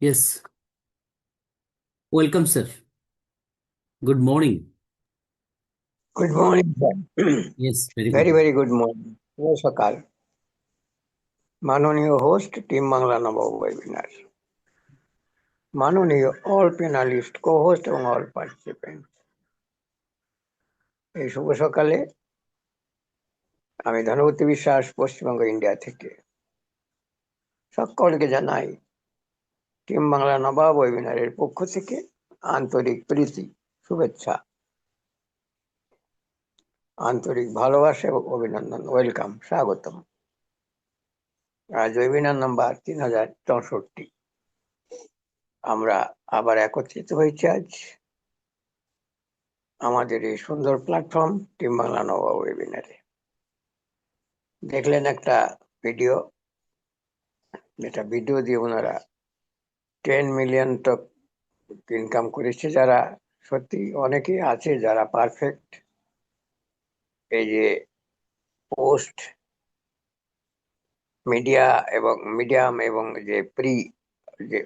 Yes, welcome, sir. Good morning. Good morning, sir. Yes, very good. Very, very good morning. শুভ সকাল। মাননীয় host team Bangla নবাব webinar, মাননীয় all প্যানালিস্ট, কো-হোস্ট এবং all participant, এই শুভ সকালে আমি ধনপতি বিশ্বাস পশ্চিমবঙ্গ ইন্ডিয়া থেকে সকলকে জানাই টিম বাংলা নবাব ওয়েবিনারের পক্ষ থেকে আন্তরিক প্রীতি, শুভেচ্ছা, আন্তরিক ভালোবাসা এবং অভিনন্দন। ওয়েলকাম, স্বাগতম। আজ ওয়েবিনার নাম্বার 3064। আমরা আবার একত্রিত হয়েছি আজ আমাদের এই সুন্দর প্ল্যাটফর্ম টিম বাংলা নবাব ওয়েবিনারে। দেখলেন একটা ভিডিও, যেটা ভিডিও দিয়ে ওনারা 10 মিলিয়ন টক ইনকাম করেছে। যারা সত্যি অনেকেই আছে যারা পারফেক্ট, এই যে পোস্ট মিডিয়া এবং মিডিয়াম এবং যে প্রি যে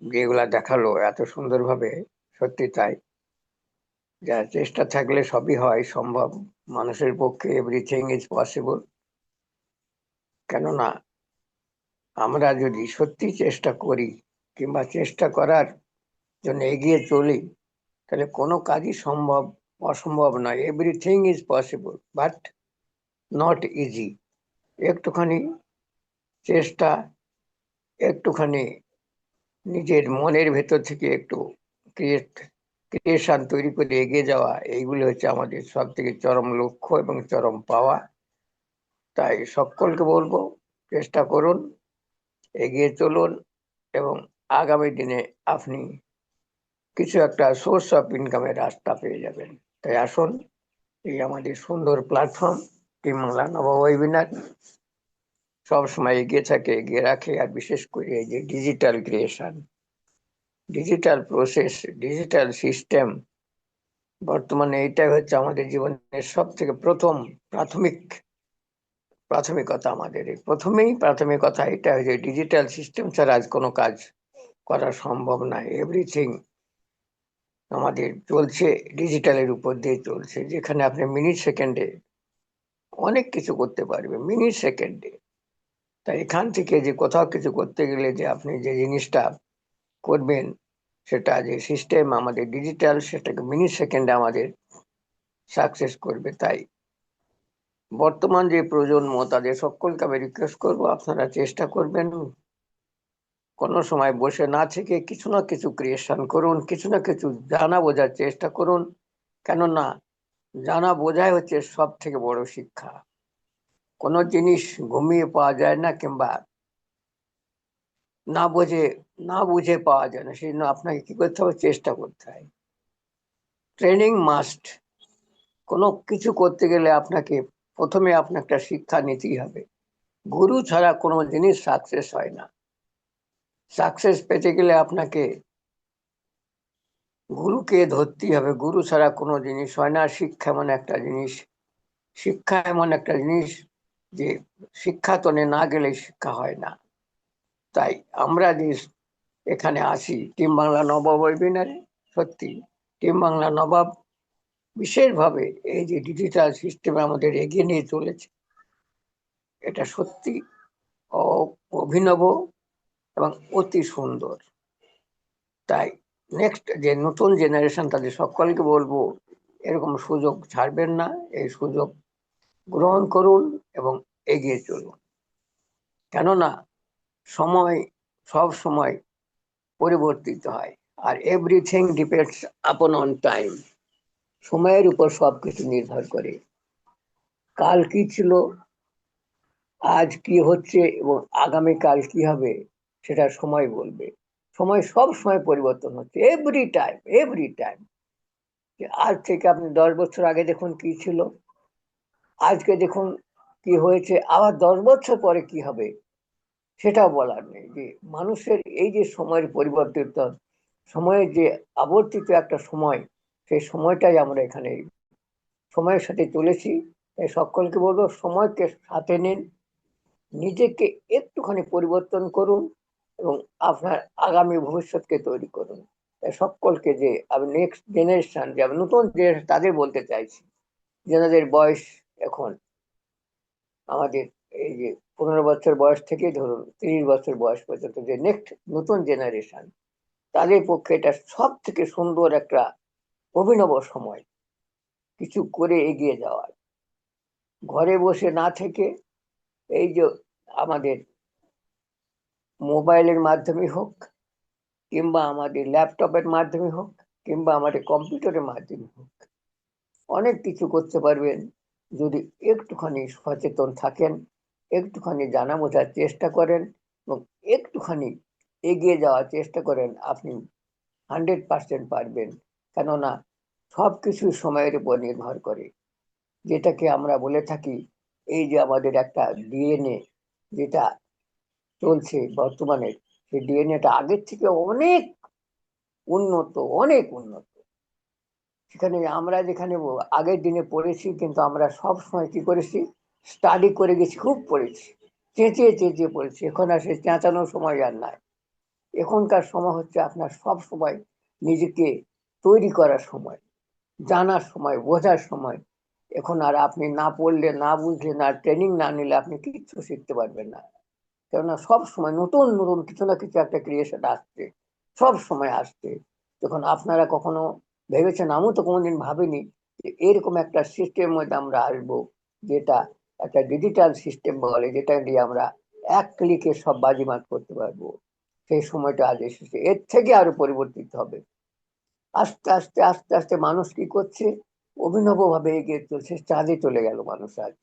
যেগুলা দেখালো এত সুন্দরভাবে, সত্যি তাই। যার চেষ্টা থাকলে সবই হয় সম্ভব। মানুষের পক্ষে এভরিথিং ইজ পসিবল। কেননা আমরা যদি সত্যি চেষ্টা করি কিংবা চেষ্টা করার জন্য এগিয়ে চলি, তাহলে কোনো কাজই অসম্ভব নয়। Everything is possible, but not easy. একটুখানি চেষ্টা, একটুখানি নিজের মনের ভেতর থেকে একটু ক্রিয়েশন তৈরি করে এগিয়ে যাওয়া, এইগুলো হচ্ছে আমাদের সব থেকে চরম লক্ষ্য এবং চরম পাওয়া। তাই সকলকে বলবো, চেষ্টা করুন, এগিয়ে চলুন এবং আগামী দিনে আপনি কিছু একটা সোর্স অফ ইনকামের রাস্তা পেয়ে যাবেন। তাই আসুন, এই আমাদের সুন্দর প্ল্যাটফর্ম টিম বাংলা নবাব ওয়েবিনার সবসময় এগিয়ে থাকে, এগিয়ে রাখে। আর বিশেষ করে এই যে digital creation, digital process, digital system, বর্তমানে এইটাই হচ্ছে আমাদের জীবনের সব থেকে প্রাথমিকতা। আমাদের এই প্রাথমিকতা এটা যে ডিজিটাল সিস্টেম ছাড়া আজ কোনো কাজ করা সম্ভব নয়। এভরিথিং আমাদের চলছে ডিজিটালের উপর দিয়ে চলছে, যেখানে আপনি মিনিট সেকেন্ডে অনেক কিছু করতে পারবে, মিনিট সেকেন্ডে। তাই এখান থেকে যে কোথাও কিছু করতে গেলে যে আপনি যে জিনিসটা করবেন, সেটা যে সিস্টেম আমাদের ডিজিটাল, সেটাকে মিনিট সেকেন্ডে আমাদের সাকসেস করবে। তাই বর্তমান যে প্রজন্ম, তাদের সকলকে আমি রিকোয়েস্ট করবো, আপনারা চেষ্টা করবেন কোনো সময় বসে না থেকে কিছু না কিছু ক্রিয়েশন করুন, কিছু না কিছু জানা বোঝার চেষ্টা করুন। কেননা জানা বোঝাই হচ্ছে সব থেকে বড় শিক্ষা। কোনো জিনিস ঘুমিয়ে পাওয়া যায় না, কিংবা না বুঝে না বুঝে পাওয়া যায় না। সেই জন্য আপনাকে কি করতে হবে, চেষ্টা করতে হয়। Training must. কোনো কিছু করতে গেলে আপনাকে প্রথমে আপনার একটা শিক্ষা নিতেই হবে। গুরু ছাড়া কোনো জিনিস সাকসেস হয় না। সাকসেস পেতে গেলে আপনাকে গুরুকে ধরতেই হবে। গুরু ছাড়া কোনো জিনিস হয় না। শিক্ষা এমন একটা জিনিস যে শিক্ষাতনে না গেলে শিক্ষা হয় না। তাই আমরা যে এখানে আসি টিম বাংলা নবাব ওয়েবিনারে, সত্যি টিম বাংলা নবাব বিশেষভাবে এই যে ডিজিটাল সিস্টেমে আমাদের এগিয়ে নিয়ে চলেছে, এটা সত্যি অভিনব এবং অতি সুন্দর। তাই নেক্সট যে নতুন জেনারেশন, তাদের সকলকে বলবো এরকম সুযোগ ছাড়বেন না। এই সুযোগ গ্রহণ করুন এবং এগিয়ে চলুন। কেননা সময় সব সময় পরিবর্তিত হয়, আর everything depends upon on time. সময়ের উপর সবকিছু নির্ভর করে। কাল কি ছিল, আজ কি হচ্ছে এবং আগামীকাল কি হবে, সেটা সময় বলবে। সময় সব সময় পরিবর্তন হচ্ছে, এভরি টাইম। আজ থেকে আপনি 10 বছর আগে দেখুন কি ছিল, আজকে দেখুন কি হয়েছে, আবার 10 বছর পরে কি হবে সেটাও বলার নেই। যে মানুষের এই যে সময়ের পরিবর্তিত, সময়ের যে আবর্তিত একটা সময়, সেই সময়টাই আমরা এখানে সময়ের সাথে চলেছি। তাই সকলকে বলবো, সময়কে সাথে নিন, নিজেকে একটুখানি পরিবর্তন করুন, এবং আপনার আগামী ভবিষ্যৎকে তৈরি করুন। তাই সকলকে যে আমি নেক্সট জেনারেশন, যে আমি নতুন জেনারেশন তাদের বলতে চাইছি, যাদের বয়স এখন আমাদের এই যে 15 বছর বয়স থেকে ধরুন 30 বছর বয়স পর্যন্ত, যে নেক্সট নতুন জেনারেশন, তাদের পক্ষে এটা সব থেকে সুন্দর একটা অভিনব সময় কিছু করে এগিয়ে যাওয়ার। ঘরে বসে না থেকে এই যে আমাদের মোবাইলের মাধ্যমে হোক, কিংবা আমাদের ল্যাপটপের মাধ্যমে হোক, কিংবা আমাদের কম্পিউটারের মাধ্যমে হোক, অনেক কিছু করতে পারবেন যদি একটুখানি সচেতন থাকেন, একটুখানি জানা বোঝার চেষ্টা করেন এবং একটুখানি এগিয়ে যাওয়ার চেষ্টা করেন। আপনি 100% পারবেন। কেননা সব কিছু সময়ের উপর নির্ভর করে। যেটাকে আমরা বলে থাকি, এই যে আমাদের একটা ডিএনএ যেটা চলছে বর্তমানে, সেই ডিএনএটা আগের থেকে অনেক উন্নত, অনেক উন্নত। সেখানে আমরা যেখানে আগের দিনে পড়েছি, কিন্তু আমরা সব সময় কি করেছি, স্টাডি করে গেছি, খুব পড়েছি, চেঁচিয়ে চেঁচিয়ে পড়েছি। এখন আর সে চেঁচানোর সময় আর নাই। এখনকার সময় হচ্ছে আপনার সব সময় নিজেকে তৈরি করার সময়, জানার সময়, বোঝার সময়। এখন আর আপনি না পড়লে, না বুঝলে, না ট্রেনিং না নিলে আপনি কিচ্ছু শিখতে পারবেন না। কেননা সব সময় নতুন নতুন কিছু না কিছু একটা ক্রিয়েশন আসছে, সব সময় আসছে। যখন আপনারা কখনো ভেবেছেন, আমিও তো কোনোদিন ভাবিনি যে এরকম একটা সিস্টেমের মধ্যে আমরা আসবো, যেটা একটা ডিজিটাল সিস্টেম বলে, যেটা দিয়ে আমরা এক ক্লিকে সব বাজিমাত করতে পারবো। সেই সময়টা আজ এসেছে, এর থেকে আরো পরিবর্তিত হবে। আস্তে আস্তে আস্তে আস্তে মানুষ কি করছে, অভিনব ভাবে এগিয়ে চলছে। চাঁদে চলে গেল মানুষ আজ।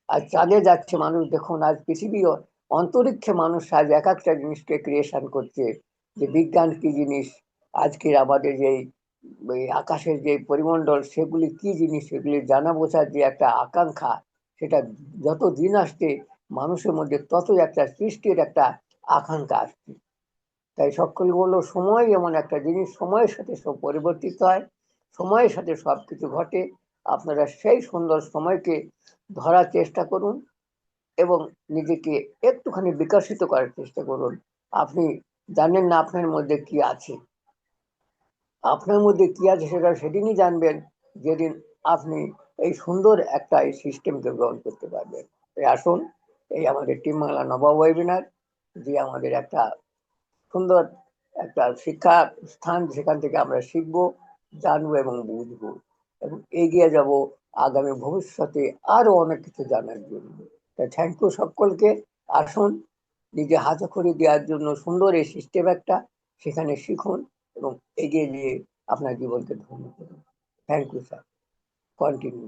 আজ চাঁদে যাচ্ছে মানুষ। দেখুন, আজ পৃথিবী অন্তরিক্ষে মানুষ আজ এক একটা জিনিসকে ক্রিয়েশন করছে, যে বিজ্ঞান কি জিনিস, আজকের আমাদের যে এই আকাশের যে পরিমণ্ডল, সেগুলি কি জিনিস, সেগুলি জানা বোঝার যে একটা আকাঙ্ক্ষা, সেটা যত দিন আসছে মানুষের মধ্যে ততই একটা সৃষ্টির একটা আকাঙ্ক্ষা আসছে। তাই সকল বললো, সময় এমন একটা জিনিস, সময়ের সাথে সব পরিবর্তিত হয়, সময়ের সাথে সবকিছু ঘটে। আপনারা সেই সুন্দর সময়কে ধরার চেষ্টা করুন এবং নিজেকে একটুখানি বিকশিত করার চেষ্টা করুন। আপনি জানেন না আপনার মধ্যে কি আছে। আপনার মধ্যে কি আছে সেটা সেদিনই জানবেন, যেদিন আপনি এই সুন্দর একটা এই সিস্টেমকে গ্রহণ করতে পারবেন। তাই আসুন, এই আমাদের টিম বাংলা নবাব ওয়েবিনার, যে আমাদের একটা সুন্দর একটা শিক্ষা স্থান, সেখান থেকে আমরা শিখবো, জানবো এবং বুঝবো এবং এগিয়ে যাব আগামী ভবিষ্যতে আরো অনেক কিছু জানার জন্য। তাই থ্যাংক ইউ সকলকে। আসুন, নিজে হাতেখড়ি দেওয়ার জন্য সুন্দর এই সিস্টেম একটা, সেখানে শিখুন এবং এগিয়ে নিয়ে আপনার জীবনকে ধন্য করুন। Thank you sir. Continue,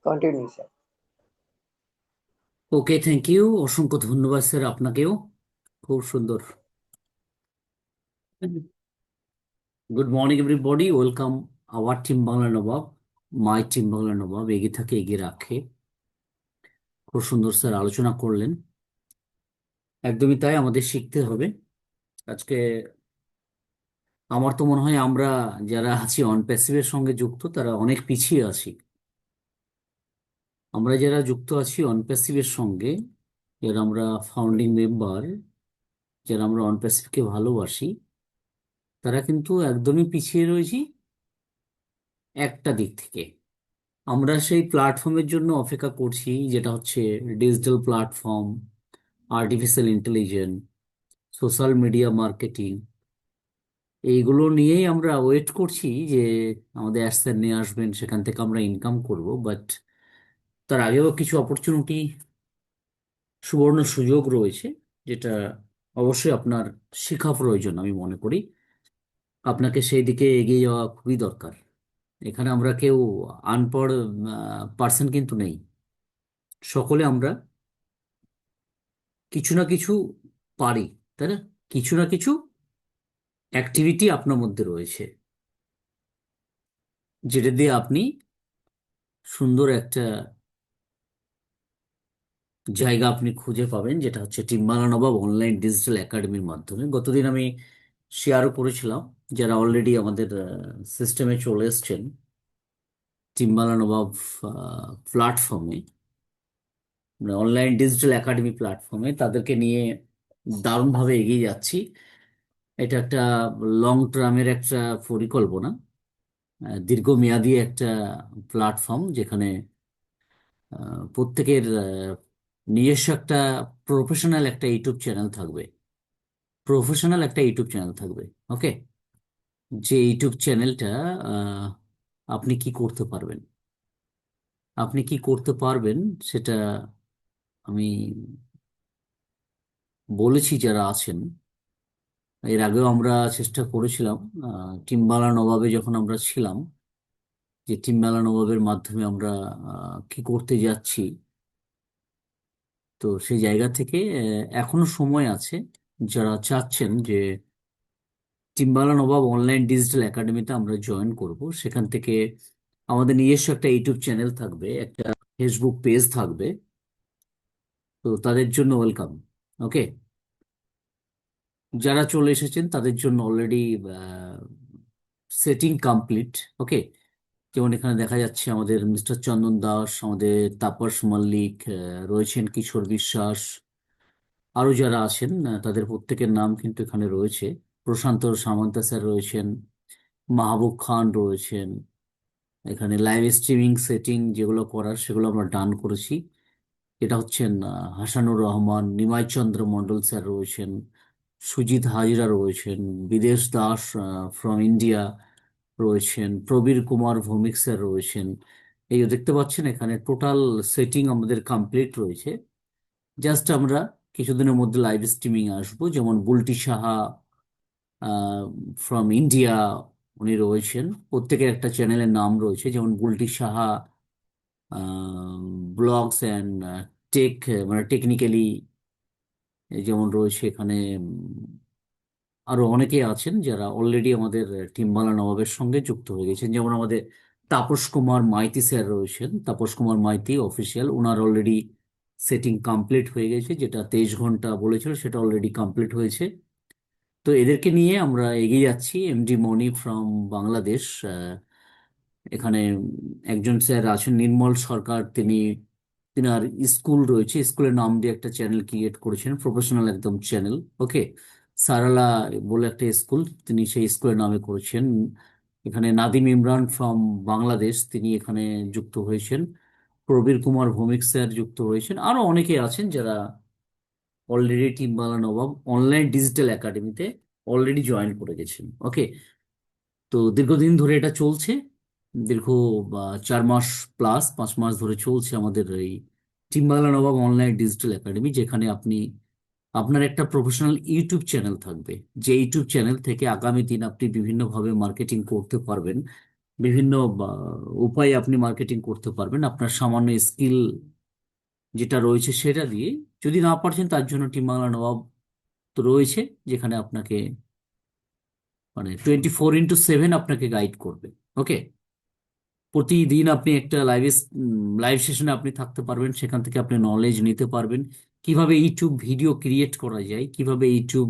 continue sir. Okay, thank you. অসংখ্য ধন্যবাদ স্যার আপনাকেও। খুব সুন্দর। Good morning everybody, welcome our team Bangla Nawab. My team Bangla Nawab এগিয়ে থাকে, এগিয়ে রাখে। খুব সুন্দর স্যার আলোচনা করলেন। একদমই তাই, আমাদের শিখতে হবে। আজকে আমার তো মনে হয় আমরা যারা আছি অন প্যাসিভের সঙ্গে যুক্ত, তারা অনেক পিছিয়ে আছি। আমরা যারা যুক্ত আছি অন প্যাসিভের সঙ্গে, যারা আমরা ফাউন্ডিং মেম্বার, যারা আমরা অন প্যাসিভকে ভালোবাসি, তারা কিন্তু একদমই পিছিয়ে রয়েছি একটা দিক থেকে। আমরা সেই প্ল্যাটফর্মের জন্য অপেক্ষা করছি, যেটা হচ্ছে digital platform, artificial intelligence, social media marketing. এইগুলো নিয়েই আমরা ওয়েট করছি যে আমাদের অ্যাডসেন্স নিয়ে আসবেন, সেখান থেকে আমরা ইনকাম করব। বাট তার আগেও কিছু অপরচুনিটি, সুবর্ণ সুযোগ রয়েছে, যেটা অবশ্যই আপনার শেখা প্রয়োজন আমি মনে করি। আপনাকে সেই দিকে এগিয়ে যাওয়া খুবই দরকার। এখানে আমরা কেউ আনপড় পার্সন কিন্তু নেই। সকলে আমরা কিছু না কিছু পারি, তাই না? কিছু না কিছু অ্যাক্টিভিটি আপনার মধ্যে রয়েছে, যেটা দিয়ে আপনি সুন্দর একটা জায়গা আপনি খুঁজে পাবেন, যেটা হচ্ছে টিম বাংলা নবাব অনলাইন ডিজিটাল একাডেমির মাধ্যমে। গতদিন আমি শেয়ারও করেছিলাম, যারা অলরেডি আমাদের সিস্টেমে চলে এসছেন টিম বাংলা নবাব প্ল্যাটফর্মে, অনলাইন ডিজিটাল একাডেমি প্ল্যাটফর্মে, তাদেরকে নিয়ে দারুণভাবে এগিয়ে যাচ্ছি। এটা একটা লং টার্মের একটা পরিকল্পনা, দীর্ঘমেয়াদী একটা প্ল্যাটফর্ম যেখানে প্রত্যেকের নিজস্ব একটা প্রফেশনাল একটা ইউটিউব চ্যানেল থাকবে। প্রফেশনাল একটা ইউটিউব চ্যানেল থাকবে। ওকে। যে ইউটিউব চ্যানেলটা আহ, আপনি কি করতে পারবেন, আপনি কি করতে পারবেন সেটা আমি বলেছি যারা আছেন। এর আগেও আমরা চেষ্টা করেছিলাম, টিমবালা নবাবে যখন আমরা ছিলাম, যে টিমবালা নবাবের মাধ্যমে আমরা কি করতে যাচ্ছি। তো সেই জায়গা থেকে এখনো সময় আছে, যারা চাচ্ছেন যে টিমবালা নবাব অনলাইন ডিজিটাল একাডেমিতে আমরা জয়েন করব, সেখান থেকে আমাদের নিজস্ব একটা ইউটিউব চ্যানেল থাকবে, একটা ফেসবুক পেজ থাকবে। তো তাদের জন্য ওয়েলকাম। ওকে। যারা চলে এসেছেন তাদের জন্য অলরেডি সেটিং কমপ্লিট। ওকে। যেমন এখানে দেখা যাচ্ছে আমাদের মিস্টার চন্দন দাস, আমাদের তাপস মল্লিক, রয়েছেন কিশোর বিশ্বাস, আরো যারা আছেন তাদের প্রত্যেকের নাম কিন্তু এখানে রয়েছে। প্রশান্ত সামন্তা স্যার রয়েছেন, মাহবুব খান রয়েছেন। এখানে লাইভ স্ট্রিমিং সেটিং যেগুলো করার সেগুলো আমরা ডান করেছি। এটা হচ্ছেন হাসানুর রহমান, নিমাই চন্দ্র মন্ডল স্যার রয়েছেন, সুজিত হাজরা রয়েছেন, বিদেশ দাস ফ্রম ইন্ডিয়া রয়েছেন, প্রবীর কুমার ভৌমিক স্যার রয়েছেন। এই যে দেখতে পাচ্ছেন এখানে টোটাল সেটিং আমাদের কমপ্লিট রয়েছে। জাস্ট আমরা কিছুদিনের মধ্যে লাইভ স্ট্রিমিং আসবো। যেমন বুলটি সাহা ফ্রম ইন্ডিয়া, উনি রয়েছেন। প্রত্যেকের একটা চ্যানেলের নাম রয়েছে, যেমন Bulti Saha blogs and tech, মানে টেকনিক্যালি যেমন রয়েছে এখানে। আরো অনেকে আছেন যারা অলরেডি আমাদের টিমবালা নবাবের সঙ্গে যুক্ত হয়ে গেছেন। যেমন আমাদের তাপস কুমার মাইতি স্যার রয়েছেন, তাপস কুমার মাইতি অফিসিয়াল, ওনার অলরেডি সেটিং কমপ্লিট হয়ে গেছে। যেটা 23 ঘন্টা বলেছিল সেটা অলরেডি কমপ্লিট হয়েছে। তো এদেরকে নিয়ে আমরা এগিয়ে যাচ্ছি। এমডি মনি ফ্রম বাংলাদেশ, এখানে একজন স্যার আছেন নির্মল সরকার, তিনি তিনার স্কুল রয়েছে, স্কুলের নাম দিয়ে একটা চ্যানেল ক্রিয়েট করেছেন, প্রফেশনাল একদম চ্যানেল। ওকে। সারালা বলে একটা স্কুল, তিনি সেই স্কুলের নামে করেছেন। এখানে নাদিম ইমরান ফ্রম বাংলাদেশ, তিনি এখানে যুক্ত হয়েছেন। প্রবীর কুমার ভৌমিক স্যার যুক্ত হয়েছেন। আরো অনেকে আছেন যারা অলরেডি টিমবালা নবাব অনলাইন ডিজিটাল একাডেমিতে অলরেডি জয়েন করে গেছেন। ওকে। তো দীর্ঘদিন ধরে এটা চলছে। দীর্ঘ 4 মাস প্লাস 5 মাস ধরে চলছে আমাদের এই টিমবাংলা নবাব অনলাইন ডিজিটাল একাডেমি, যেখানে আপনি আপনার একটা প্রফেশনাল ইউটিউব চ্যানেল থাকবে। যে ইউটিউব চ্যানেল থেকে আগামী দিন আপনি বিভিন্নভাবে মার্কেটিং করতে পারবেন। বিভিন্ন উপায়ে আপনি মার্কেটিং করতে পারবেন আপনার সামান্য স্কিল যেটা রয়েছে সেটা দিয়ে। যদি না পারছেন তার জন্য টিমবাংলা নবাব তো রয়েছে, যেখানে আপনাকে মানে 24x7 আপনাকে গাইড করবে। ওকে। প্রতিদিন আপনি একটা লাইভ সেশনে আপনি থাকতে পারবেন, সেখান থেকে আপনি নলেজ নিতে পারবেন কিভাবে ইউটিউব ভিডিও ক্রিয়েট করা যায়, কিভাবে ইউটিউব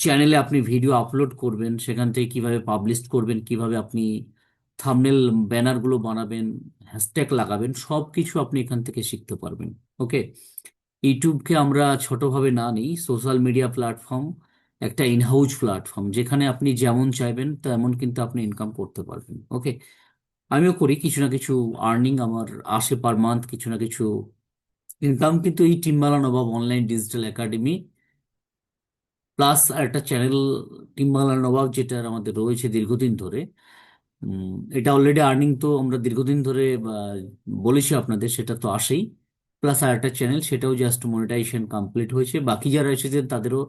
চ্যানেলে আপনি ভিডিও আপলোড করবেন, সেখান থেকে কিভাবে পাবলিশ করবেন, কিভাবে আপনি থাম্বনেল ব্যানারগুলো বানাবেন, হ্যাশট্যাগ লাগাবেন, সব কিছু আপনি এখান থেকে শিখতে পারবেন। ওকে। ইউটিউবকে আমরা ছোটভাবে না নিই, সোশ্যাল মিডিয়া প্ল্যাটফর্ম, একটা ইনহাউজ প্ল্যাটফর্ম, যেখানে আপনি যেমন চাইবেন তেমন কিন্তু আপনি ইনকাম করতে পারবেন। ওকে। আমিও করি কিছু না কিছু, আর্নিং আমার আসে পার মান্থ কিছু না কিছু ইনকাম, কিন্তু এই টিমবালা নবাব অনলাইন ডিজিটাল একাডেমি প্লাস একটা চ্যানেল টিমবাংলা নবাব যেটা আমাদের রয়েছে দীর্ঘদিন ধরে। এটা অলরেডি আর্নিং তো আমরা দীর্ঘদিন ধরে বলেছি আপনাদের, সেটা তো আসেই। প্লাস আর একটা চ্যানেল, সেটাও জাস্ট মনিটাইজেশন কমপ্লিট হয়েছে। বাকি যারা এসেছেন তাদেরও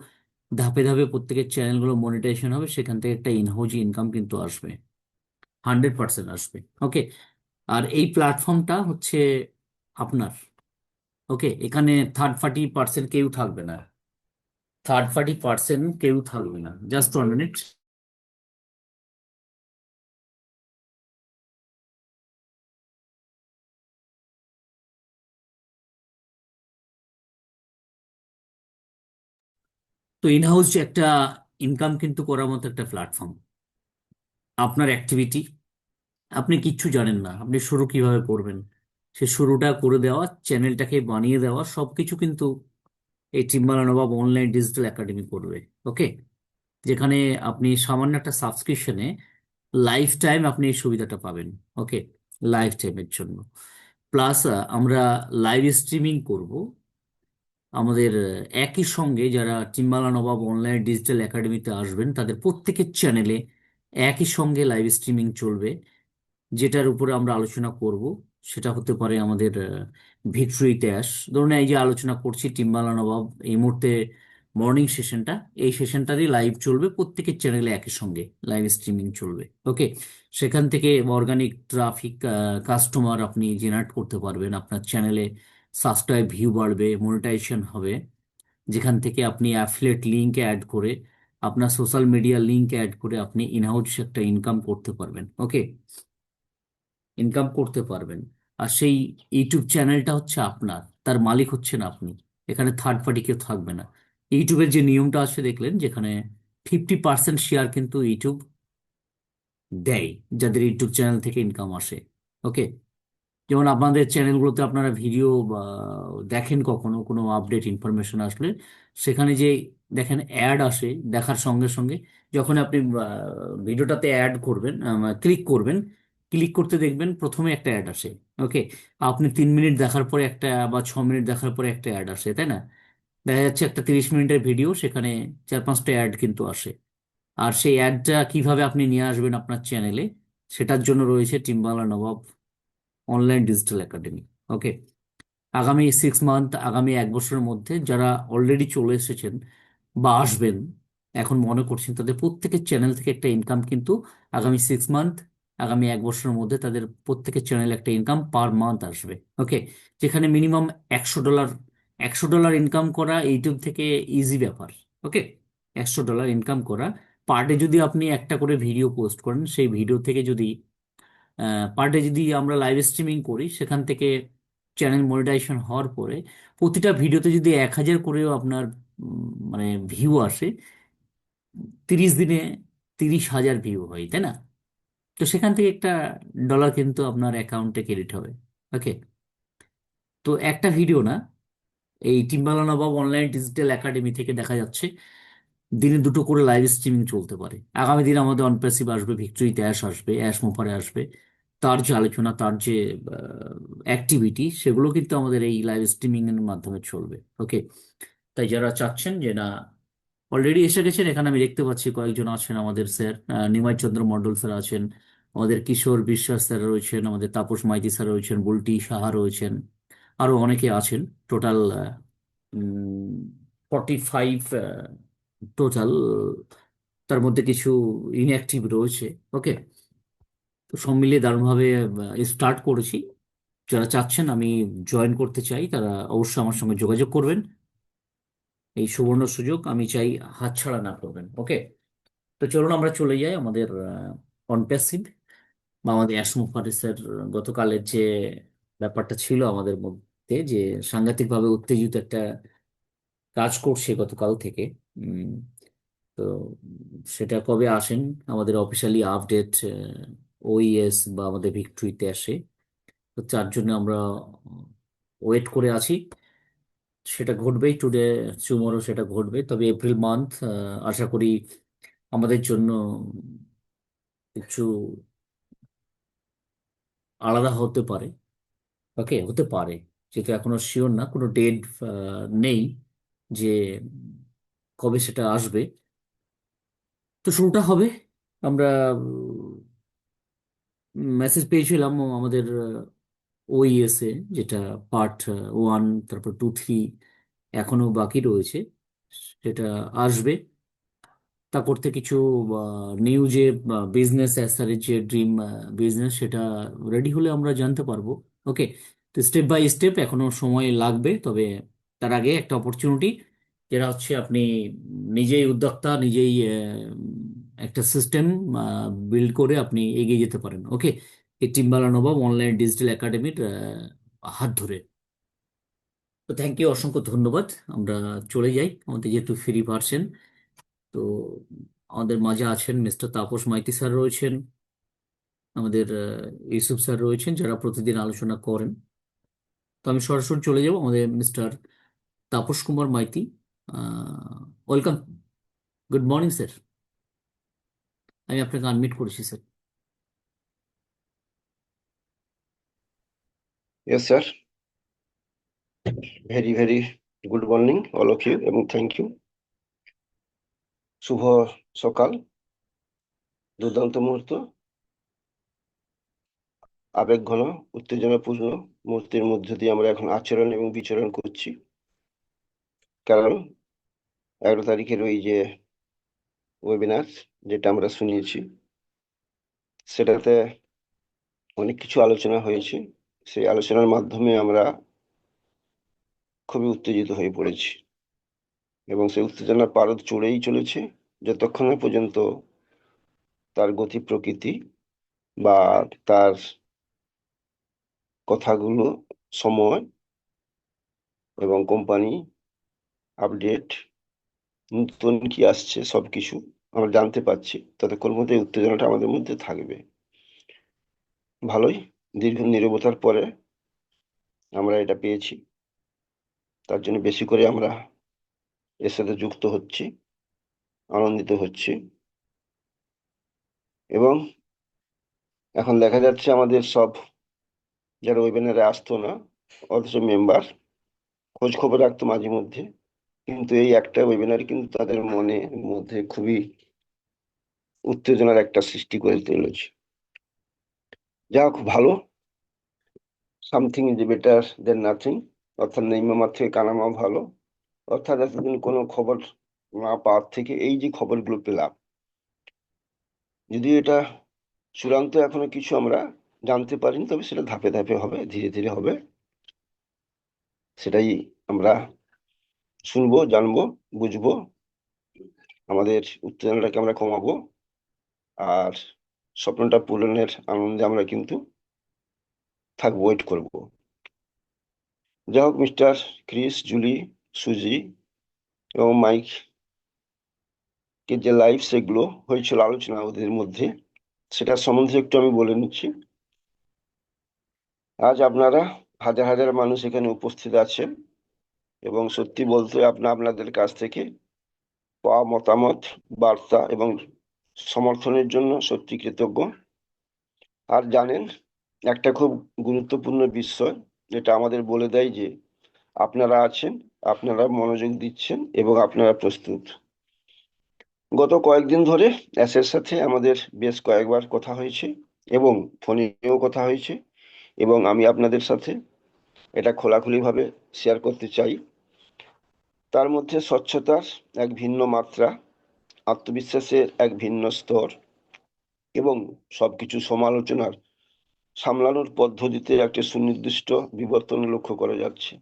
ধাপে ধাপে প্রত্যেকের চ্যানেলগুলো মনিটাইজেশন হবে, সেখান থেকে একটা ইনহাউজ ইনকাম কিন্তু আসবে, 100% আসবে। ওকে। আর এই প্ল্যাটফর্মটা হচ্ছে আপনার। ওকে। এখানে থার্ড পার্টি পার্সন কেউ থাকবে না, থার্ড পার্টি পার্সন কেউ থাকবে না। Just 1 minute. তো ইনহাউস যে একটা ইনকাম কিন্তু করার মতো একটা প্ল্যাটফর্ম। আপনার অ্যাক্টিভিটি, আপনি কিচ্ছু জানেন না, আপনি শুরু কিভাবে করবেন, সে শুরুটা করে দেওয়া, চ্যানেলটাকে বানিয়ে দেওয়া, সবকিছু কিন্তু এই টিম্বালা নবাব অনলাইন ডিজিটাল একাডেমি করবে। ওকে, যেখানে আপনি সামান্য একটা সাবস্ক্রিপশনে লাইফ টাইম আপনি এই সুবিধাটা পাবেন। ওকে, লাইফ টাইমের জন্য। প্লাস আমরা লাইভ স্ট্রিমিং করব আমাদের একই সঙ্গে যারা টিম্বালা নবাব অনলাইন ডিজিটাল একাডেমিতে আসবেন তাদের প্রত্যেকের চ্যানেলে একই সঙ্গে লাইভ স্ট্রিমিং চলবে। যেটার উপরে আমরা আলোচনা করব সেটা হতে পারে আমাদের ভিক্টরি ইতিহাস। ধরুন এই যে আলোচনা করছি টিম্বালা নবাব, এই মুহূর্তে মর্নিং সেশনটা, এই সেশনটারই লাইভ চলবে প্রত্যেকের চ্যানেলে একই সঙ্গে লাইভ স্ট্রিমিং চলবে। ওকে, সেখান থেকে অর্গানিক ট্রাফিক, কাস্টমার আপনি জেনারেট করতে পারবেন আপনার চ্যানেলে, সাবস্ক্রাইব ভিউ বাড়বে, মনিটাইজেশন হবে, যেখান থেকে আপনি অ্যাফিলিয়েট লিঙ্ক অ্যাড করে আপনার সোশ্যাল মিডিয়া লিঙ্ক অ্যাড করে আপনি ইনহাউস একটা ইনকাম করতে পারবেন। ওকে, ইনকাম করতে পারবেন। আর সেই ইউটিউব চ্যানেলটা হচ্ছে আপনার, তার মালিক হচ্ছেন আপনি। এখানে থার্ড পার্টি কেউ থাকবে না। ইউটিউবের যে নিয়মটা আছে দেখলেন, যেখানে 50% শেয়ার কিন্তু ইউটিউব দেয় যাদের ইউটিউব চ্যানেল থেকে ইনকাম আসে। ওকে, যেমন আপনাদের চ্যানেলগুলোতে আপনারা ভিডিও দেখেন, কখনো কোনো আপডেট ইনফরমেশন আসলে সেখানে যে দেখেন অ্যাড আসে, দেখার সঙ্গে সঙ্গে যখন আপনি ভিডিওটাতে অ্যাড করবেন, ক্লিক করবেন, ক্লিক করতে দেখবেন প্রথমে একটা অ্যাড আসে। ওকে, আপনি 3 মিনিট দেখার পরে একটা বা 6 মিনিট দেখার পরে একটা অ্যাড আসে, তাই না? দেখা যাচ্ছে একটা 30 মিনিটের ভিডিও, সেখানে 4-5টা অ্যাড কিন্তু আসে। আর সেই অ্যাডটা কিভাবে আপনি নিয়ে আসবেন আপনার চ্যানেলে, সেটার জন্য রয়েছে টিম্বালা নবাব অনলাইন ডিজিটাল একাডেমি। ওকে, আগামী 6 মান্থ, আগামী 1 বছরের মধ্যে যারা অলরেডি চলে এসেছেন বা আসবেন, এখন মনে করছেন, তাদের প্রত্যেকের চ্যানেল থেকে একটা ইনকাম কিন্তু আগামী 6 মান্থ, আগামী 1 বছরের মধ্যে তাদের প্রত্যেকের চ্যানেল একটা ইনকাম পার মান্থ আসবে। ওকে, যেখানে মিনিমাম $100, $100 ইনকাম করা ইউটিউব থেকে ইজি ব্যাপার। ওকে, $100 ইনকাম করা, পার ডে যদি আপনি একটা করে ভিডিও পোস্ট করেন, সেই ভিডিও থেকে যদি পার ডে যদি আমরা লাইভ স্ট্রিমিং করি, সেখান থেকে চ্যানেল মনিটাইজেশন হওয়ার পরে প্রতিটা ভিডিওতে যদি 1,000 করেও আপনার মানে ভিউ আসে, 30 দিনে 30,000 ভিউ হয়, তাই না? তো সেখান থেকে একটা ডলার কিন্তু আপনার অ্যাকাউন্টে ক্রেডিট হবে। ওকে, তো একটা ভিডিও না, এই টিম্বালা নবাব অনলাইন ডিজিটাল একাডেমি থেকে দেখা যাচ্ছে দিনে দুটো করে লাইভ স্ট্রিমিং চলতে পারে। আগামী দিনে আমাদের অনপ্যাসিভ আসবে, ভিক্টোরিতে অ্যাশ আসবে, অ্যাশ মোফারে আসবে। তার যে আলোচনা, তার যে অ্যাক্টিভিটি, সেগুলো কিন্তু আমাদের এই লাইভ স্ট্রিমিং এর মাধ্যমে চলবে। ওকে, তাই যারা চাচ্ছেন যে না, অলরেডি এসে গেছেন, এখানে আমি দেখতে পাচ্ছি কয়েকজন আছেন আমাদের স্যার, নিমাই চন্দ্র মণ্ডল স্যার আছেন, আমাদের কিশোর বিশ্বাস স্যার রয়েছেন, আমাদের তাপস মাইতি স্যার রয়েছেন, বুলটি সাহা রয়েছেন, আরো অনেকে আছেন। টোটাল 45 টোটাল, তার মধ্যে কিছু ইনঅ্যাক্টিভ রয়েছে। ওকে, তো সব মিলিয়ে দারুণভাবে স্টার্ট করেছি। যারা চাচ্ছেন আমি জয়েন করতে চাই, তারা অবশ্যই আমার সঙ্গে যোগাযোগ করবেন। এই সুবর্ণ সুযোগ আমি চাই হাতছাড়া না করবেন। ওকে, তো চলুন আমরা চলে যাই আমাদের অনপ্যাসিভ বা আমাদের অ্যাসমো ফারিসের গতকালের যে ব্যাপারটা ছিল আমাদের মধ্যে, যে সাংঘাতিকভাবে উত্তেজিত একটা কাজ করছে গতকাল থেকে। উম, তো সেটা কবে আসেন আমাদের অফিসিয়ালি আপডেট ওইএস বা আমাদের ভিক্টরিতে আসে, তো তার জন্য আমরা ওয়েট করে আছি। সেটা ঘটবেই টুডে, টুমরো সেটা ঘটবে, তবে এপ্রিল মান্থ আশা করি আমাদের জন্য কিছু আলাদা হতে পারে। ওকে, হতে পারে, যেহেতু এখনো শিওর না, কোনো ডেট নেই যে কবে সেটা আসবে। তো শুরুটা হবে, আমরা মেসেজ পেয়েছিলাম আমাদের ওইএস এ, যেটা পার্ট 1, তারপর 2, 3 এখনো বাকি রয়েছে, সেটা আসবে। তা করতে কিছু নিউ যে বিজনেস অ্যাসারের যে ড্রিম বিজনেস, সেটা রেডি হলে আমরা জানতে পারবো। ওকে, তো স্টেপ বাই স্টেপ এখনো সময় লাগবে, তবে তার আগে একটা অপরচুনিটি, যেটা হচ্ছে আপনি নিজেই উদ্যোক্তা, নিজেই একটা সিস্টেম বিল্ড করে আপনি এগিয়ে যেতে পারেন। ওকে, এই টিম্বালা নবাব অনলাইন ডিজিটাল একাডেমির হাত ধরে। তো থ্যাংক ইউ, অসংখ্য ধন্যবাদ। আমরা চলে যাই, আমাদের যেহেতু ফ্রি ভার্সন। তো আমাদের মাঝে আছেন মিস্টার তাপস মাইতি স্যার রয়েছেন, আমাদের ইউসুফ স্যার রয়েছেন, যারা প্রতিদিন আলোচনা করেন। তো আমি সরাসরি চলে যাব আমাদের mister Tapas Kumar Maiti. Welcome. Good morning sir. আমি আপনাকে আনমিট করেছি sir. Yes, sir. Very, very good morning, all of you, এবং thank you. শুভ সকাল, দুর্দান্ত মুহূর্ত, আবেগঘন, উত্তেজনাপূর্ণ মুহূর্তের মধ্য দিয়ে আমরা এখন আচরণ এবং বিচরণ করছি। কারণ 11 তারিখের ওই যে ওয়েবিনার যেটা আমরা শুনিয়েছি, সেটাতে অনেক কিছু আলোচনা হয়েছে। সেই আলোচনার মাধ্যমে আমরা খুবই উত্তেজিত হয়ে পড়েছি, এবং সেই উত্তেজনার পারদ চড়েই চলেছে যতক্ষণ না পর্যন্ত তার গতি প্রকৃতি বা তার কথাগুলো, সময় এবং কোম্পানি আপডেট, নতুন কি আসছে সবকিছু আমরা জানতে পারছি, ততক্ষণ মধ্যে উত্তেজনাটা আমাদের মধ্যে থাকবে। ভালোই, দীর্ঘ নীরবতার পরে আমরা এটা পেয়েছি, তার জন্য বেশি করে আমরা এর সাথে যুক্ত হচ্ছি, আনন্দিত হচ্ছি। এবং এখন দেখা যাচ্ছে আমাদের সব যারা ওয়েবিনারে আসতো না, অথচ মেম্বার খোঁজ খবর রাখতো মাঝে মধ্যে, কিন্তু এই একটা ওয়েবিনার কিন্তু তাদের মনের মধ্যে খুবই উত্তেজনার একটা সৃষ্টি করে তুলেছে। যা খুব ভালো, something is better then nothing, অর্থাৎ নেইমামার থেকে কানামা ভালো। অর্থাৎ এতদিন কোনো খবর না পাওয়ার থেকে এই যে খবরগুলো পেলাম, যদি এটা চূড়ান্ত এখনো কিছু আমরা জানতে পারিনি, তবে সেটা ধাপে ধাপে হবে, ধীরে ধীরে হবে। সেটাই আমরা শুনবো, জানবো, বুঝবো, আমাদের উত্তেজনাটাকে আমরা কমাবো, আর স্বপ্নটা পূরণের আনন্দে আমরা কিন্তু থাকবো, ওয়েট করবো। যাই হোক, মিস্টার ক্রিস, জুলি, সুজি এবং মাইক কে যে লাইভ সেগুলো হয়েছিল আলোচনা ওদের মধ্যে, সেটা সম্বন্ধে একটু আমি বলে নিচ্ছি। আজ আপনারা হাজার হাজার মানুষ এখানে উপস্থিত আছেন, এবং সত্যি বলতে আপনাদের কাছ থেকে পাওয়া মতামত, বার্তা এবং সমর্থনের জন্য সত্যি কৃতজ্ঞ। আর জানেন, একটা খুব গুরুত্বপূর্ণ বিষয় যেটা আমাদের বলে দেয় যে আপনারা আছেন, আপনারা মনোযোগ দিচ্ছেন এবং আপনারা প্রস্তুত। গত কয়েকদিন ধরে অ্যাসের সাথে আমাদের বেশ কয়েকবার কথা হয়েছে এবং ফোনেও কথা হয়েছে, এবং আমি আপনাদের সাথে এটা খোলাখুলিভাবে শেয়ার করতে চাই। তার মধ্যে স্বচ্ছতার এক ভিন্ন মাত্রা, আত্মবিশ্বাসের এক ভিন্ন স্তর এবং সবকিছু সমালোচনার সামলানোর পদ্ধতিতে একটা সুনির্দিষ্ট বিবর্তন লক্ষ্য করা যাচ্ছে।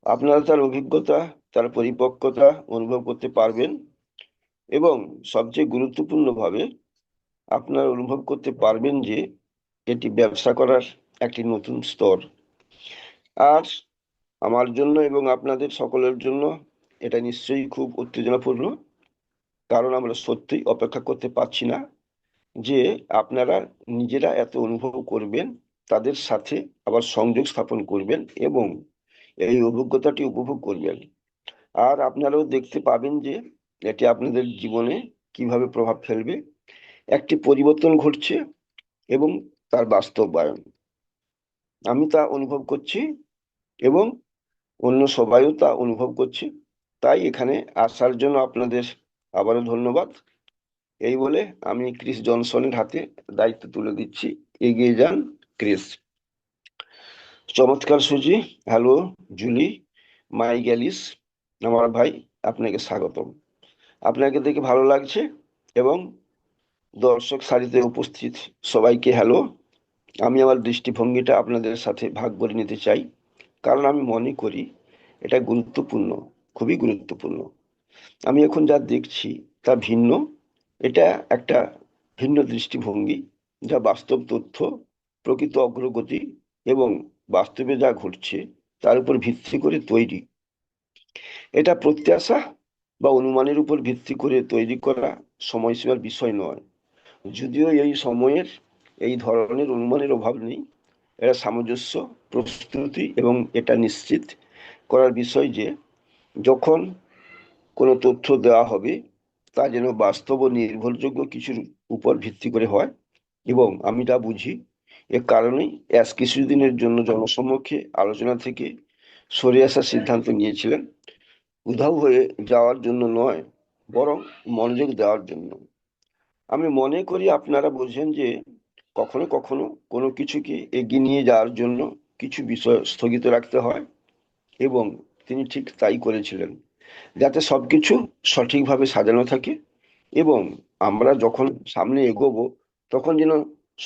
আপনারা তার অভিজ্ঞতা, তার পরিপক্কতা অনুভব করতে পারবেন, এবং সবচেয়ে গুরুত্বপূর্ণভাবে আপনারা অনুভব করতে পারবেন যে এটি ব্যবসা করার একটি নতুন স্তর। আর আমার জন্য এবং আপনাদের সকলের জন্য এটা নিশ্চয়ই খুব উত্তেজনাপূর্ণ, কারণ আমরা সত্যিই অপেক্ষা করতে পারছি না যে আপনারা নিজেরা এত অনুভব করবেন, তাদের সাথে আবার সংযোগ স্থাপন করবেন এবং এই অভিজ্ঞতাটি উপভোগ করবেন। আর আপনারাও দেখতে পাবেন যে এটি আপনাদের জীবনে কিভাবে প্রভাব ফেলবে, একটি পরিবর্তন ঘটছে এবং তার বাস্তবায়ন আমি তা অনুভব করছি, এবং অন্য সবাইও তা অনুভব করছে। তাই এখানে আসার জন্য আপনাদের আবারও ধন্যবাদ। এই বলে আমি ক্রিস জনসনের হাতে দায়িত্ব তুলে দিচ্ছি। এগিয়ে যান ক্রিস। চমৎকার সুজি, হ্যালো জুলি, মাই গ্যালিস, আমার ভাই, আপনাকে স্বাগতম। আপনাকে দেখে ভালো লাগছে, এবং দর্শক সারিতে উপস্থিত সবাইকে হ্যালো। আমি আমার দৃষ্টিভঙ্গিটা আপনাদের সাথে ভাগ করে নিতে চাই, কারণ আমি মনে করি এটা গুরুত্বপূর্ণ, খুবই গুরুত্বপূর্ণ। আমি এখন যা দেখছি তা ভিন্ন, এটা একটা ভিন্ন দৃষ্টিভঙ্গি, যা বাস্তব তথ্য, প্রকৃত অগ্রগতি এবং বাস্তবে যা ঘটছে তার উপর ভিত্তি করে তৈরি। এটা প্রত্যাশা বা অনুমানের উপর ভিত্তি করে তৈরি করা সময়সীমার বিষয় নয়, যদিও এই সময়ের এই ধরনের অনুমানের অভাব নেই। এটা সামঞ্জস্য, প্রস্তুতি এবং এটা নিশ্চিত করার বিষয় যে যখন কোনো তথ্য দেওয়া হবে তা যেন বাস্তব ও নির্ভরযোগ্য কিছুর উপর ভিত্তি করে হয়, এবং আমি তা বুঝি। এ কারণেই কিছুদিনের জন্য জনসম্মুখে আলোচনা থেকে সরে আসার সিদ্ধান্ত নিয়েছিলেন, উধাও হয়ে যাওয়ার জন্য নয়, বরং মনোযোগ দেওয়ার জন্য। আমি মনে করি আপনারা বোঝেন যে কখনো কখনো কোনো কিছুকে এগিয়ে নিয়ে যাওয়ার জন্য কিছু বিষয় স্থগিত রাখতে হয়, এবং তিনি ঠিক তাই করেছিলেন, যাতে সবকিছু সঠিকভাবে সাজানো থাকে এবং আমরা যখন সামনে এগোবো তখন যেন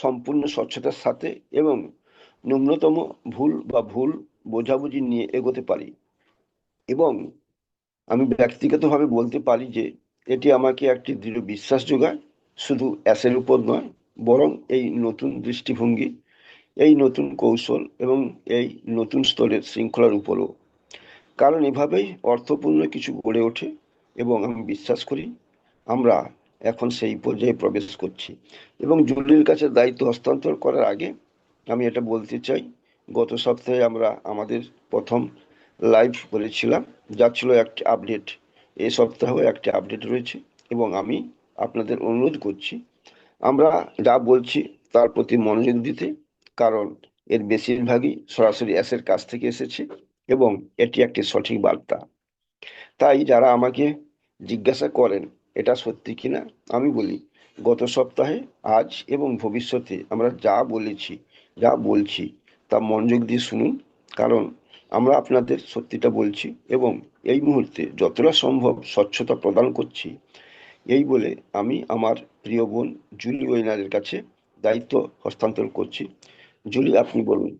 সম্পূর্ণ স্বচ্ছতার সাথে এবং ন্যূনতম ভুল বোঝাবুঝি নিয়ে এগোতে পারি। এবং আমি ব্যক্তিগতভাবে বলতে পারি যে এটি আমাকে একটি দৃঢ় বিশ্বাস যোগায়, শুধু অ্যাসের উপর নয়, বরং এই নতুন দৃষ্টিভঙ্গি, এই নতুন কৌশল এবং এই নতুন স্তরের শৃঙ্খলার উপরও। কারণ এভাবেই অর্থপূর্ণ কিছু গড়ে ওঠে, এবং আমি বিশ্বাস করি আমরা এখন সেই পর্যায়ে প্রবেশ করছি। এবং জুলির কাছে দায়িত্ব হস্তান্তর করার আগে আমি এটা বলতে চাই, গত সপ্তাহে আমরা আমাদের প্রথম লাইভ করেছিলাম, যা ছিল একটি আপডেট। এই সপ্তাহেও একটি আপডেট রয়েছে, এবং আমি আপনাদের অনুরোধ করছি আমরা যা বলছি তার প্রতি মনোযোগ দিতে, কারণ এর বেশিরভাগই সরাসরি অ্যাসের কাছ থেকে এসেছে এবং এটি একটি সঠিক বার্তা। তাই যারা আমাকে জিজ্ঞাসা করেন এটা সত্যি কিনা, আমি বলি গত সপ্তাহে, আজ এবং ভবিষ্যতে আমরা যা বলেছি, যা বলছি তা মনোযোগ দিয়ে শুনুন, কারণ আমরা আপনাদের সত্যিটা বলছি এবং এই মুহূর্তে যতটা সম্ভব স্বচ্ছতা প্রদান করছি। এই বলে আমি আমার প্রিয় বোন জুলি ওয়েনারের কাছে দায়িত্ব হস্তান্তর করছি। জুলি, আপনি বলুন।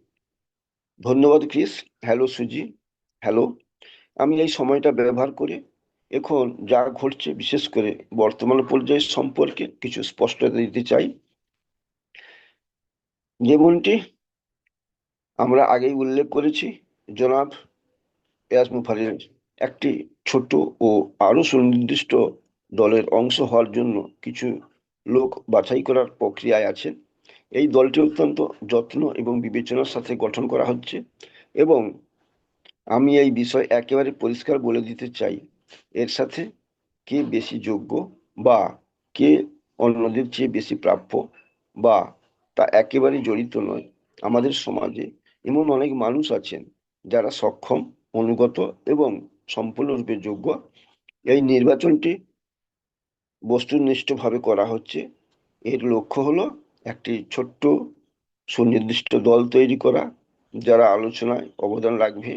ধন্যবাদ ক্রিস। হ্যালো সুজি। হ্যালো। আমি এই সময়টা ব্যবহার করে এখন যা ঘটছে, বিশেষ করে বর্তমান পর্যায় সম্পর্কে কিছু স্পষ্টতা দিতে চাই। যেমনটি আমরা আগেই উল্লেখ করেছি, জনাব এয়াজ মুফারের একটি ছোট ও আরো সুনির্দিষ্ট দলের অংশ হওয়ার জন্য কিছু লোক বাছাই করার প্রক্রিয়ায় আছেন। এই দলটি অত্যন্ত যত্ন এবং বিবেচনার সাথে গঠন করা হচ্ছে, এবং আমি এই বিষয় একেবারে পরিষ্কার বলে দিতে চাই, এর সাথে কে বেশি যোগ্য বা কে অন্যদের চেয়ে বেশি প্রাপ্য বা তা একেবারে জড়িত নয়। আমাদের সমাজে এমন অনেক মানুষ আছেন যারা সক্ষম, অনুগত এবং সম্পূর্ণরূপে যোগ্য। এই নির্বাচনটি বস্তুনিষ্ঠভাবে করা হচ্ছে। এর লক্ষ্য হলো একটি ছোট্ট সুনির্দিষ্ট দল তৈরি করা, যারা আলোচনায় অবদান রাখবে,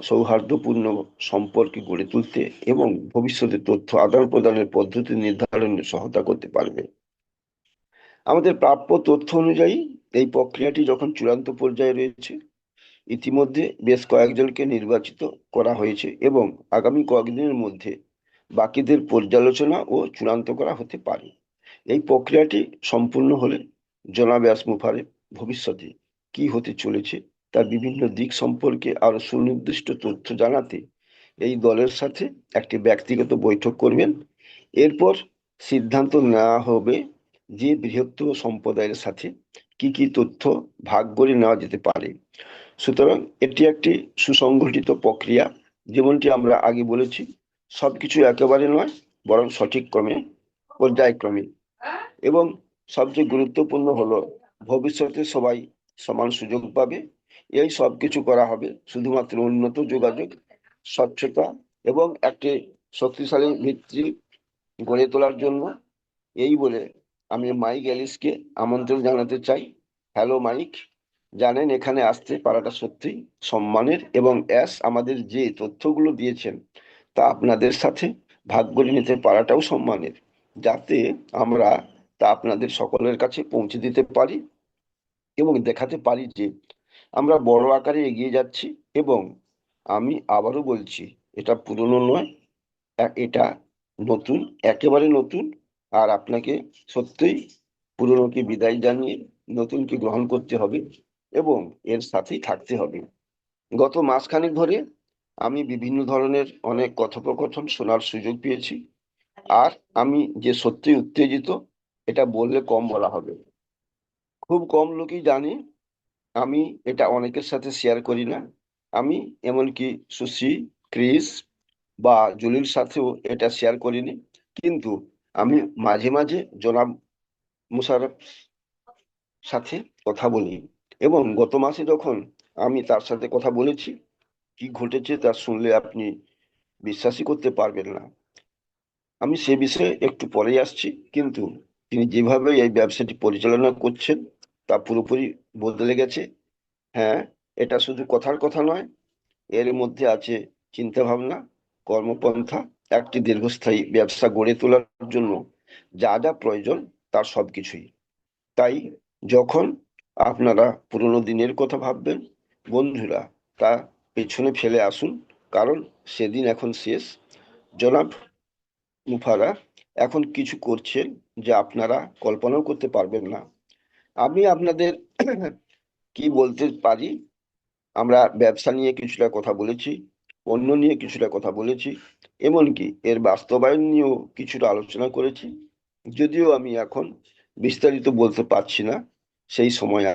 সৌহার্দ্যপূর্ণ সম্পর্ক গড়ে তুলতে এবং ভবিষ্যতে তথ্য আদান প্রদানের পদ্ধতি নির্ধারণে সহায়তা করতে পারবে। আমাদের প্রাপ্য তথ্য অনুযায়ী এই প্রক্রিয়াটি যখন চূড়ান্ত পর্যায়ে রয়েছে, ইতিমধ্যে বেশ কয়েকজনকে নির্বাচিত করা হয়েছে এবং আগামী কয়েকদিনের মধ্যে বাকিদের পর্যালোচনা ও চূড়ান্ত করা হতে পারে। এই প্রক্রিয়াটি সম্পূর্ণ হলে জনাব এয়াজ মুফারের ভবিষ্যতে কি হতে চলেছে তার বিভিন্ন দিক সম্পর্কে আরো সুনির্দিষ্ট তথ্য জানাতে এই দলের সাথে একটি ব্যক্তিগত বৈঠক করবেন। এরপর সিদ্ধান্ত নেওয়া হবে যে বৃহত্তর সম্প্রদায়ের সাথে কি কি তথ্য ভাগ করে নেওয়া যেতে পারে। সুতরাং এটি একটি সুসংগঠিত প্রক্রিয়া, যেমনটি আমরা আগে বলেছি, সবকিছু একেবারে নয়, বরং সঠিক ক্রমে, পর্যায়ক্রমে। এবং সবচেয়ে গুরুত্বপূর্ণ হলো ভবিষ্যতে সবাই সমান সুযোগ পাবে। এই সব কিছু করা হবে শুধুমাত্র উন্নত যোগাযোগ, স্বচ্ছতা এবং একটি শক্তিশালী ভিত্তি গড়ে তোলার জন্য। এই বলে আমি মাইক এলিসকে আমন্ত্রণ জানাতে চাই। হ্যালো মাইক, জানেন এখানে আসতে পারাটা সত্যি সম্মানের, এবং আমাদের যে তথ্যগুলো দিয়েছেন তা আপনাদের সাথে ভাগ করে নিতে পারাটাও সম্মানের, যাতে আমরা তা আপনাদের সকলের কাছে পৌঁছে দিতে পারি এবং দেখাতে পারি যে আমরা বড় আকারে এগিয়ে যাচ্ছি। এবং আমি আবারও বলছি, এটা পুরনো নয়, এটা নতুন, একেবারে নতুন। আর আপনাকে সত্যিই পুরনোকে বিদায় জানিয়ে নতুনকে গ্রহণ করতে হবে এবং এর সাথেই থাকতে হবে। গত মাসখানেক ধরে আমি বিভিন্ন ধরনের অনেক কথোপকথন শোনার সুযোগ পেয়েছি, আর আমি যে সত্যি উত্তেজিত এটা বললে কম বলা হবে। খুব কম লোকই জানে, আমি এটা অনেকের সাথে শেয়ার করি না। আমি এমনকি সুশ্রী ক্রিস বা জলির সাথেও এটা শেয়ার করিনি, কিন্তু আমি মাঝে মাঝে জনাব মুশারফ সাথে কথা বলি। এবং গত মাসে যখন আমি তার সাথে কথা বলেছি, কি ঘটেছে তা শুনলে আপনি বিশ্বাসই করতে পারবেন না। আমি সে বিষয়ে একটু পরেই আসছি, কিন্তু তিনি যেভাবে এই ব্যবসাটি পরিচালনা করছেন তা পুরোপুরি বদলে গেছে। হ্যাঁ, এটা শুধু কথার কথা নয়, এর মধ্যে আছে চিন্তা ভাবনা, কর্মপন্থা, একটি দীর্ঘস্থায়ী ব্যবসা গড়ে তোলার জন্য যা যা প্রয়োজন তার সবকিছুই। তাই যখন আপনারা পুরোনো দিনের কথা ভাববেন, বন্ধুরা, তা পেছনে ফেলে আসুন, কারণ সেদিন এখন শেষ। জনাব মুফারা এখন কিছু করছেন যা আপনারা কল্পনাও করতে পারবেন না। আমি আপনাদের কি বলতে পারি, আমরা ব্যবসা নিয়ে কিছুটা কথা বলেছি, পণ্য নিয়ে কিছুটা কথা বলেছি, এমনকি এর বাস্তবায়ন নিয়েও কিছুটা আলোচনা করেছি। যদিও আমি এখন বিস্তারিত বলতে পারছি না, সেই সময়